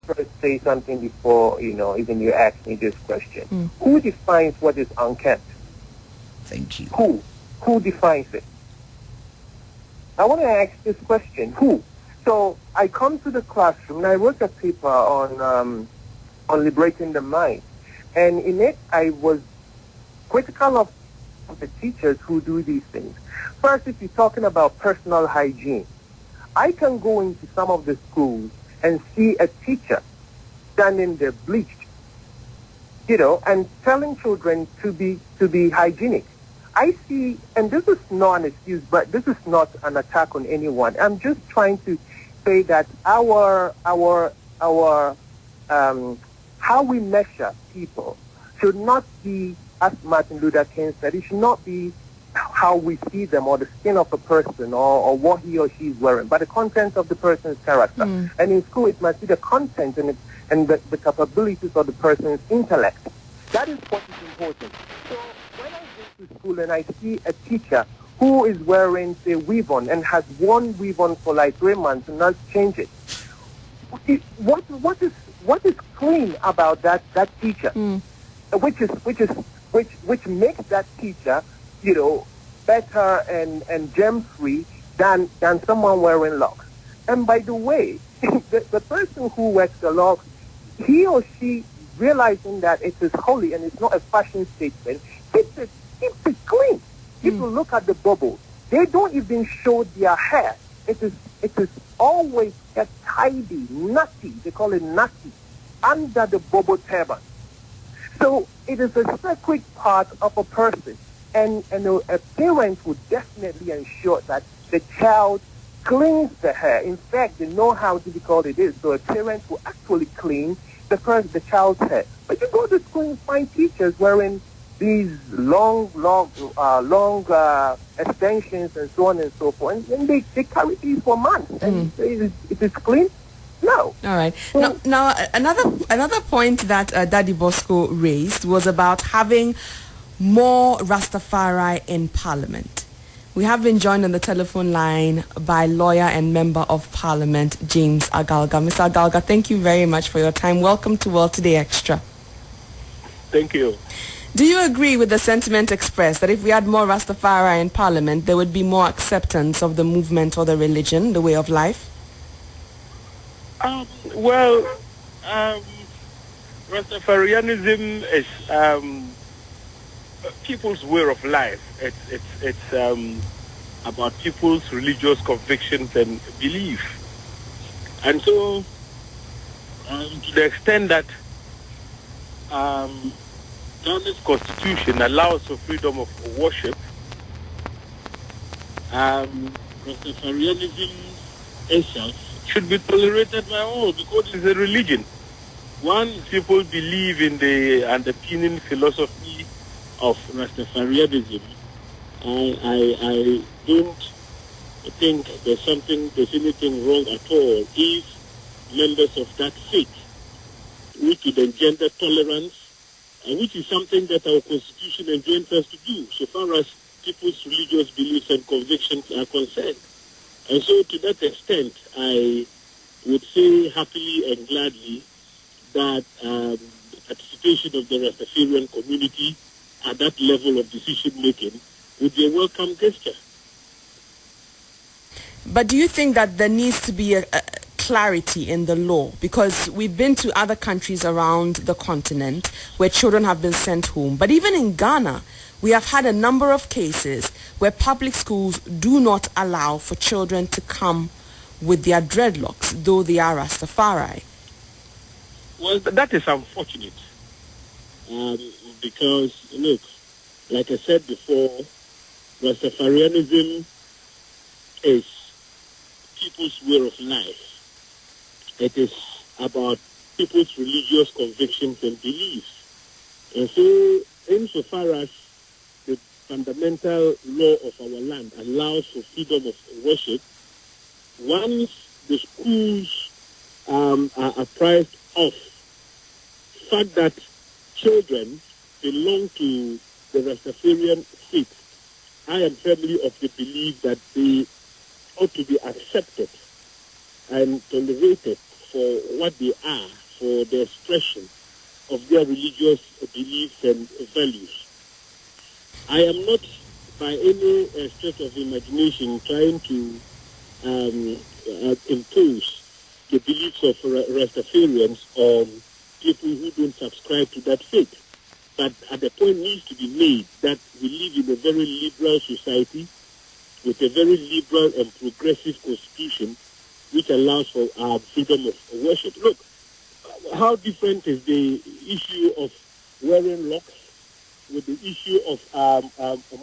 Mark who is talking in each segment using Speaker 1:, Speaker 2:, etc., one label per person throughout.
Speaker 1: first say something before, even you ask me this question. Who defines what is unkempt?
Speaker 2: Thank you.
Speaker 1: Who defines it? I want to ask this question. Who? So I come to the classroom and I wrote a paper on liberating the mind. And in it, I was critical of the teachers who do these things. First, if you're talking about personal hygiene, I can go into some of the schools and see a teacher standing there bleached, and telling children to be hygienic. I see, and this is not an excuse, but this is not an attack on anyone. I'm just trying to say that our how we measure people should not be, as Martin Luther King said, it should not be how we see them or the skin of a person or what he or she is wearing, but the content of the person's character. And in school, it must be the content and the capabilities of the person's intellect. That is what is important. So when I go to school and I see a teacher who is wearing, say, weave-on and has worn weave-on for like 3 months and not change it, what is clean about that teacher? Which makes that teacher, better and germ-free than someone wearing locks. And by the way, the person who wears the locks, he or she, realizing that it is holy and it's not a fashion statement, keeps it clean. People look at the bubble. They don't even show their hair. It is always kept tidy, nutty. They call it nutty, under the bubble turban. So it is a sacred part of a person. And a parent would definitely ensure that the child cleans the hair. In fact, they know how difficult it is. So a parent will actually clean the child's hair. But you go to school and find teachers wearing these long extensions and so on and so forth. And they carry these for months. And it is clean? No.
Speaker 3: All right. Now another point that Daddy Bosco raised was about having more Rastafari in Parliament. We have been joined on the telephone line by lawyer and member of Parliament, James Agalga. Mr. Agalga, thank you very much for your time. Welcome to World Today Extra.
Speaker 4: Thank you.
Speaker 3: Do you agree with the sentiment expressed that if we had more Rastafari in Parliament, there would be more acceptance of the movement or the religion, the way of life?
Speaker 4: Rastafarianism is people's way of life. It's about people's religious convictions and belief. And so, to the extent that Ghana's constitution allows for freedom of worship, Rastafarianism itself should be tolerated by all because it's a religion. Once people believe in the underpinning philosophy of Rastafarianism, I don't think there's anything wrong at all if members of that faith, which would engender tolerance, which is something that our constitution enjoins us to do, so far as people's religious beliefs and convictions are concerned. And so to that extent, I would say happily and gladly that the participation of the Rastafarian community at that level of decision-making would be a welcome gesture.
Speaker 3: But do you think that there needs to be a clarity in the law? Because we've been to other countries around the continent where children have been sent home. But even in Ghana, we have had a number of cases where public schools do not allow for children to come with their dreadlocks, though they are Rastafari.
Speaker 4: Well, that is unfortunate. Because, look, like I said before, Rastafarianism is people's way of life. It is about people's religious convictions and beliefs. And so, insofar as the fundamental law of our land allows for freedom of worship, once the schools are apprised of the fact that children belong to the Rastafarian faith, I am firmly of the belief that they ought to be accepted and tolerated for for what they are, for the expression of their religious beliefs and values. I am not, by any stretch of imagination, trying to impose the beliefs of Rastafarians on people who don't subscribe to that faith. But the point needs to be made that we live in a very liberal society with a very liberal and progressive constitution which allows for freedom of worship. Look, how different is the issue of wearing locks with the issue of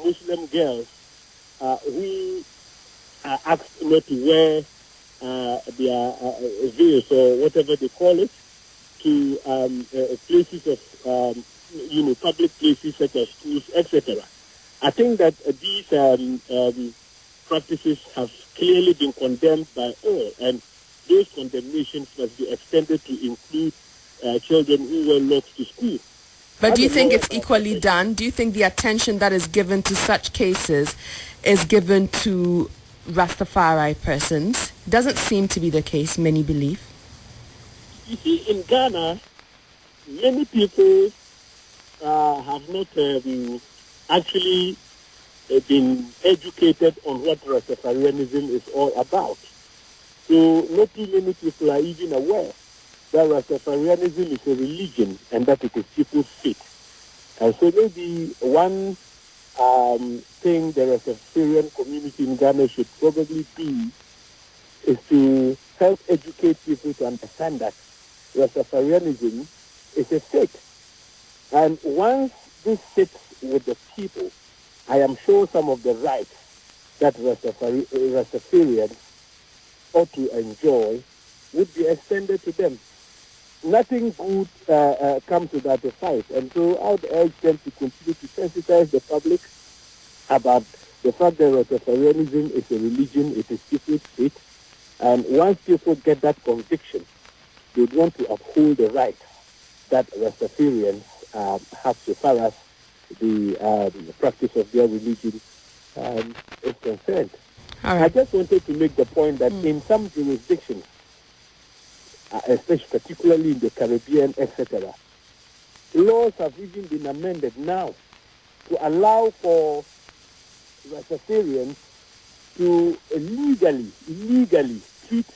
Speaker 4: Muslim girls who are asked not to wear their veils or whatever they call it to places of public places such as schools, etc. I think that these practices have clearly been condemned by all, and those condemnations must be extended to include children who wear locks to school.
Speaker 3: But do you think it's equally done? Do you think the attention that is given to such cases is given to Rastafari persons? Doesn't seem to be the case, many believe.
Speaker 4: You see, in Ghana, many people have not actually been educated on what Rastafarianism is all about. So not too many people are even aware that Rastafarianism is a religion and that it is people's faith. And so maybe one thing the Rastafarian community in Ghana should probably do is to help educate people to understand that Rastafarianism is a faith. And once this sits with the people, I am sure some of the rights that Rastafarians ought to enjoy would be extended to them. Nothing good comes without a fight. And so I would urge them to continue to sensitize the public about the fact that Rastafarianism is a religion, it is people's faith. And once people get that conviction, they would want to uphold the rights that Rastafarians have so far as the practice of their religion is concerned.
Speaker 3: All right.
Speaker 4: I just wanted to make the point that in some jurisdictions, especially particularly in the Caribbean, etc., laws have even been amended now to allow for Rastafarians to illegally treat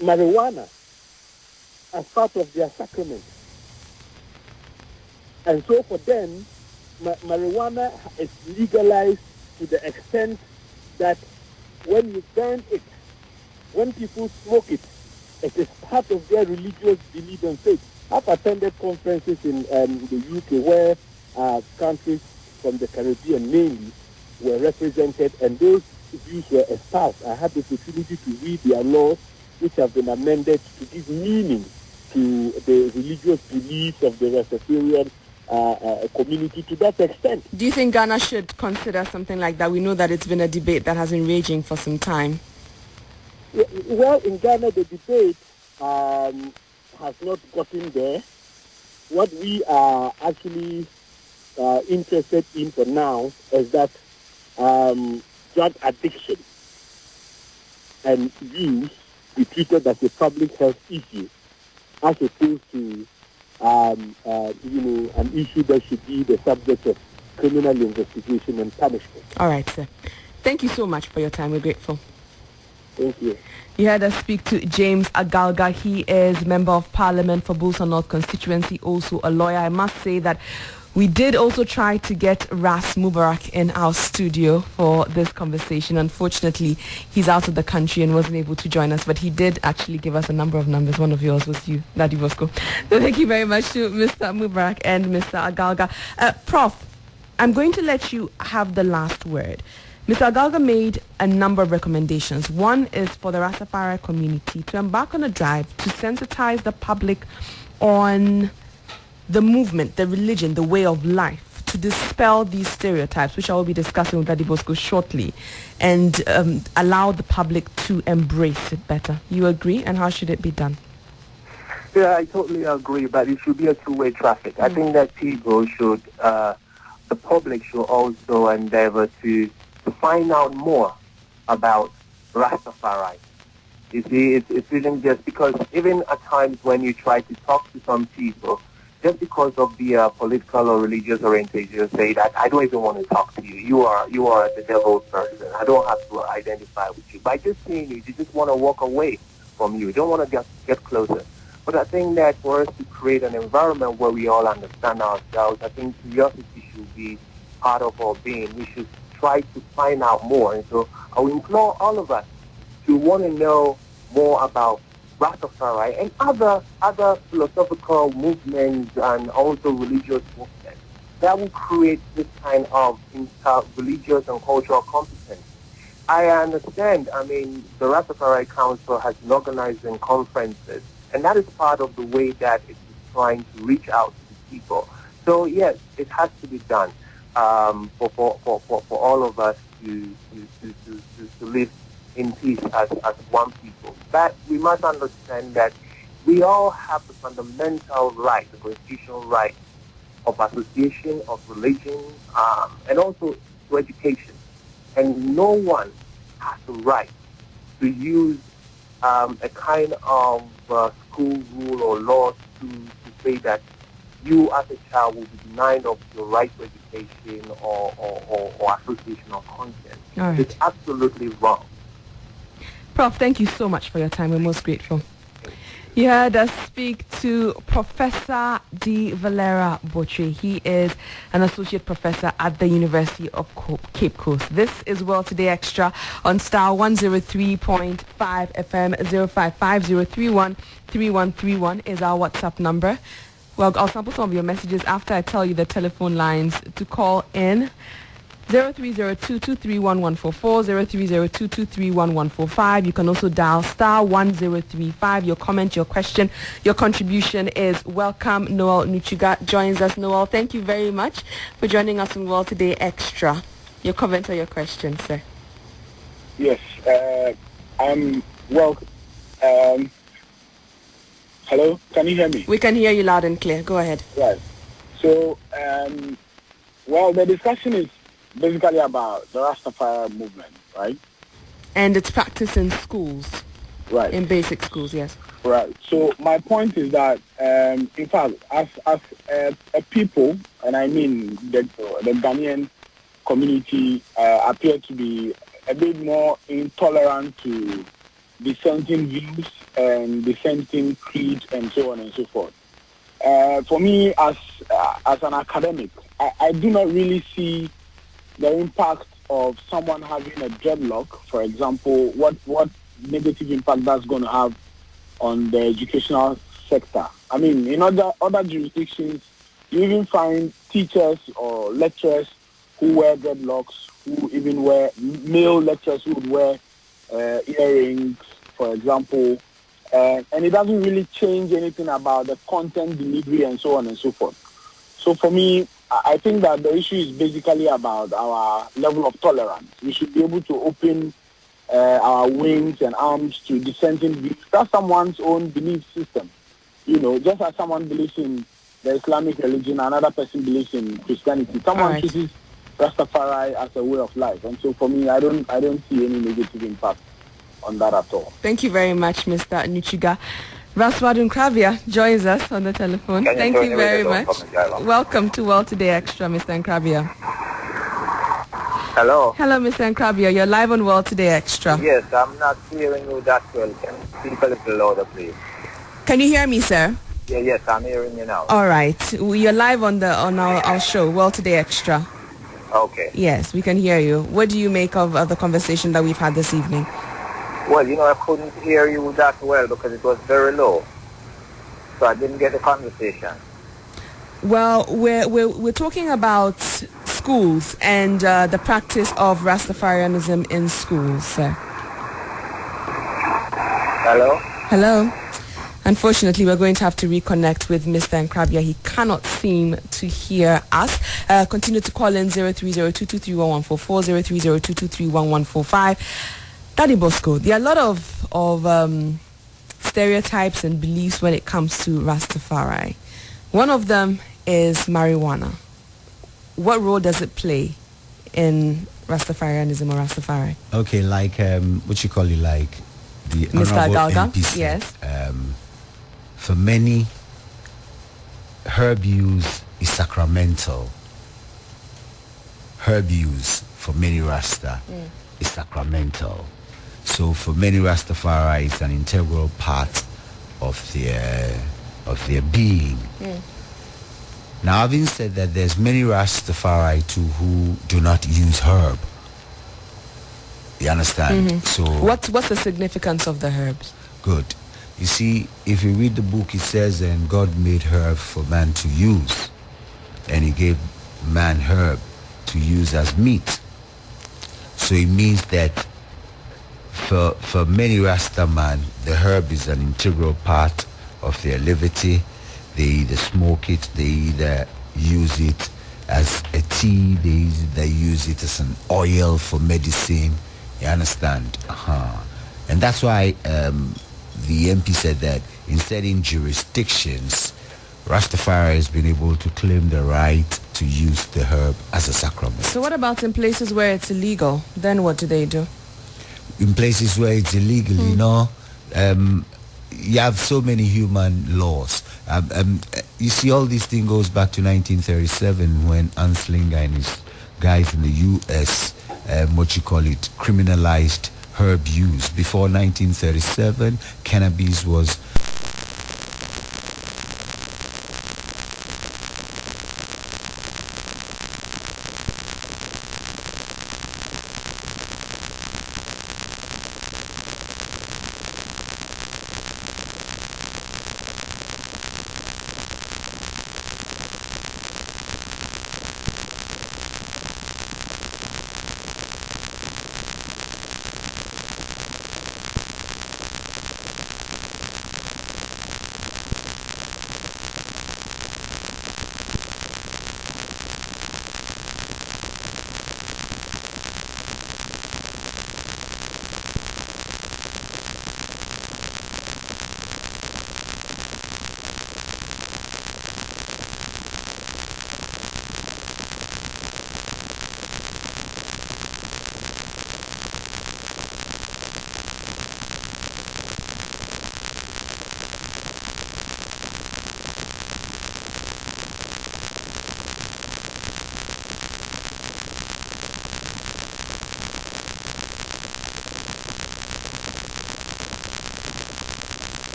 Speaker 4: marijuana as part of their sacrament. And so for them, marijuana is legalized to the extent that when you burn it, when people smoke it, it is part of their religious belief and faith. I've attended conferences in the UK where countries from the Caribbean mainly were represented, and those views were espoused. I had the opportunity to read their laws, which have been amended to give meaning to the religious beliefs of the Rastafarian community to that extent.
Speaker 3: Do you think Ghana should consider something like that? We know that it's been a debate that has been raging for some time.
Speaker 4: Well, in Ghana, the debate has not gotten there. What we are actually interested in for now is that drug addiction and use be treated as a public health issue, as opposed to an issue that should be the subject of criminal investigation and punishment.
Speaker 3: All right, sir. Thank you so much for your time. We're grateful.
Speaker 4: Thank you.
Speaker 3: You heard us speak to James Agalga. He is Member of Parliament for Bulsa North constituency, also a lawyer. I must say that we did also try to get Ras Mubarak in our studio for this conversation. Unfortunately, he's out of the country and wasn't able to join us, but he did actually give us a number of numbers. One of yours was you, Daddy Bosco. So thank you very much to Mr. Mubarak and Mr. Agalga. Prof, I'm going to let you have the last word. Mr. Agalga made a number of recommendations. One is for the Rastafari community to embark on a drive to sensitize the public on the movement, the religion, the way of life, to dispel these stereotypes, which I will be discussing with Daddy Bosco shortly, and allow the public to embrace it better. You agree? And how should it be done?
Speaker 1: Yeah, I totally agree, but it should be a two-way traffic. I think that people should, the public should also endeavor to find out more about Rastafari. You see, it isn't just because even at times when you try to talk to some people, just because of the political or religious orientation, you say that I don't even want to talk to you. You are the devil's person. I don't have to identify with you. By just seeing you, you just want to walk away from you. You don't want to get closer. But I think that for us to create an environment where we all understand ourselves, I think curiosity should be part of our being. We should try to find out more. And so I will implore all of us to want to know more about Rastafari and other philosophical movements and also religious movements that will create this kind of religious and cultural competence. I understand, the Rastafari Council has been organizing conferences, and that is part of the way that it is trying to reach out to people. So yes, it has to be done for all of us to live in peace as one people. But we must understand that we all have the fundamental right, the constitutional right of association, of religion, and also to education. And no one has the right to use a kind of school rule or law to say that you as a child will be denied of your right to education or association or content.
Speaker 3: Right.
Speaker 1: It's absolutely wrong.
Speaker 3: Prof, thank you so much for your time. We're most grateful. You heard us speak to Professor D. Valera Botry. He is an associate professor at the University of Cape Coast. This is World Today Extra on Star 103.5 FM 055-031-3131 is our WhatsApp number. Well, I'll sample some of your messages after I tell you the telephone lines to call in. 0302231144, 0302231145. You can also dial star 1035. Your comment, your question, your contribution is welcome. Noel Nuchiga joins us. Noel, thank you very much for joining us on World Today Extra. Your comment or your question, sir?
Speaker 2: Yes, I'm welcome. Hello, can you hear me?
Speaker 3: We can hear you loud and clear. Go ahead.
Speaker 2: Right. So, well, the discussion is basically about the Rastafari movement, right?
Speaker 3: And it's practiced in schools.
Speaker 2: Right.
Speaker 3: In basic schools, yes.
Speaker 2: Right. So my point is that, in fact, as a people, and I mean the Ghanaian community appear to be a bit more intolerant to dissenting views and dissenting creed and so on and so forth. For me, as an academic, I do not really see the impact of someone having a dreadlock, for example, what negative impact that's going to have on the educational sector. I mean, in other jurisdictions, you even find teachers or lecturers who wear dreadlocks, who even wear male lecturers who would wear earrings, for example, and it doesn't really change anything about the content delivery and so on and so forth. So for me, I think that the issue is basically about our level of tolerance. We should be able to open our wings and arms to dissenting views. That's someone's own belief system. You know, just as someone believes in the Islamic religion, another person believes in Christianity. Someone chooses Rastafari as a way of life. And so for me, I don't see any negative impact on that at all.
Speaker 3: Thank you very much, Mr. Nuchiga. Raswadun Kravia joins us on the telephone. Thank you very much. Welcome to World Today Extra, Mr. Nkrabia.
Speaker 1: Hello.
Speaker 3: Hello, Mr. Nkrabia. You're live on World Today Extra.
Speaker 1: Yes, I'm not hearing you that well. Can you speak a little louder, please?
Speaker 3: Can you hear me, sir?
Speaker 1: Yeah, yes, I'm hearing you now.
Speaker 3: All right. You're live on our show, World Today Extra.
Speaker 1: Okay.
Speaker 3: Yes, we can hear you. What do you make of the conversation that we've had this evening?
Speaker 1: Well, I couldn't hear you that well because it was very low. So I didn't get the conversation.
Speaker 3: Well, we're talking about schools and the practice of Rastafarianism in schools, sir.
Speaker 1: Hello?
Speaker 3: Hello? Unfortunately, we're going to have to reconnect with Mr. Nkrabia. He cannot seem to hear us. Continue to call in 030-223-1144, 030-223-1145. Daddy Bosco, there are a lot of stereotypes and beliefs when it comes to Rastafari. One of them is marijuana. What role does it play in Rastafarianism or Rastafari?
Speaker 5: Okay, like the
Speaker 3: Mr.
Speaker 5: Honorable
Speaker 3: Galga,
Speaker 5: MP said,
Speaker 3: yes.
Speaker 5: For many, herb use is sacramental. Herb use for many Rasta is sacramental. So for many Rastafari, it's an integral part of their being. Now, having said that, there's many Rastafari too who do not use herb. You understand? So
Speaker 3: What's the significance of the herbs?
Speaker 5: good. You see, if you read the book, it says, and God made herb for man to use, and he gave man herb to use as meat. So it means that for many Rasta man, the herb is an integral part of their liberty. They either smoke it, they either use it as a tea, they use it as an oil for medicine. You understand? And that's why the MP said that in certain jurisdictions, Rastafari has been able to claim the right to use the herb as a sacrament.
Speaker 3: So what about in places where it's illegal? Then what do they do?
Speaker 5: In places where it's illegal, you know, you have so many human laws. You see, all this thing goes back to 1937 when Anslinger and his guys in the U.S., criminalized herb use. Before 1937, cannabis was